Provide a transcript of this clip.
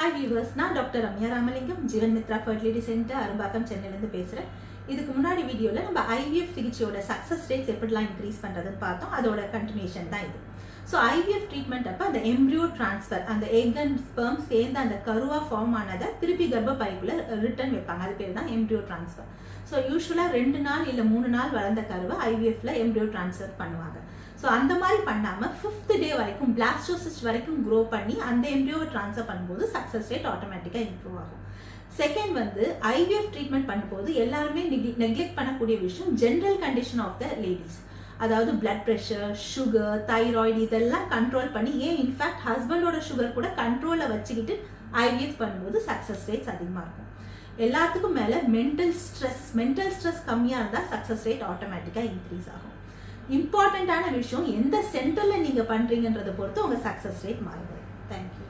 Hi viewers, நான் doctor Ramya Ramalingam, ஜீவன் Mitra fertility centre, Arumbakkam, சென்னையிலேருந்து பேசுகிறேன். இதுக்கு முன்னாடி வீடியோவில் நம்ம ஐவிஎஃப் சிகிச்சையோட சக்ஸஸ் ரேட்ஸ் எப்படிலாம் இன்க்ரீஸ் பண்ணுறதுன்னு பார்த்தோம். அதோட கண்டினியூஷன் தான் இது. ஸோ ஐவிஎஃப் ட்ரீட்மெண்ட் அப்போ அந்த எம்ப்ரியோ டிரான்ஸ்ஃபர், அந்த எக் அண்ட் ஸ்பெர்ம் சேர்ந்து அந்த கருவாக ஃபார்ம் ஆனதை திருப்பி கர்ப்பப்பைக்குள்ளே ரிட்டர்ன் வைப்பாங்க. அது பேர் தான் எம்ப்ரியோ டிரான்ஸ்ஃபர். ஸோ யூஸ்வலாக 2 நாள் இல்லை 3 நாள் வளர்ந்த கருவை ஐவிஎஃப்ல எம்ப்ரியோ டிரான்ஸ்ஃபர் பண்ணுவாங்க. ஸோ அந்த மாதிரி பண்ணாமல் 5th டே வரைக்கும் பிளாஸ்டோசிஸ்ட் வரைக்கும் க்ரோ பண்ணி அந்த எம்ப்ரியோவை ட்ரான்ஸ்ஃபர் பண்ணும்போது சக்ஸஸ் ரேட் ஆட்டோமேட்டிக்காக இம்ப்ரூவ் ஆகும். செகண்ட் வந்து ஐவிஎஃப் ட்ரீட்மெண்ட் பண்ணும்போது எல்லாருமே நெக்லெக்ட் பண்ணக்கூடிய விஷயம் general condition of the ladies. அதாவது பிளட் ப்ரெஷர், சுகர், தைராய்டு இதெல்லாம் கண்ட்ரோல் பண்ணி, இன்ஃபேக்ட் ஹஸ்பண்டோட சுகர் கூட கண்ட்ரோலில் வச்சுக்கிட்டு ஐவிஎஃப் பண்ணும்போது சக்ஸஸ் ரேட்ஸ் அதிகமாக இருக்கும். எல்லாத்துக்கும் மேலே மென்டல் ஸ்ட்ரெஸ் கம்மியாக இருந்தால் சக்ஸஸ் ரேட் ஆட்டோமேட்டிக்காக இன்க்ரீஸ் ஆகும். இம்பார்ட்டண்ட்டான விஷயம், எந்த சென்டரில் நீங்கள் பண்ணுறீங்கன்றதை பொறுத்து உங்கள் சக்ஸஸ் ரேட் மாறுபடும். தேங்க்யூ.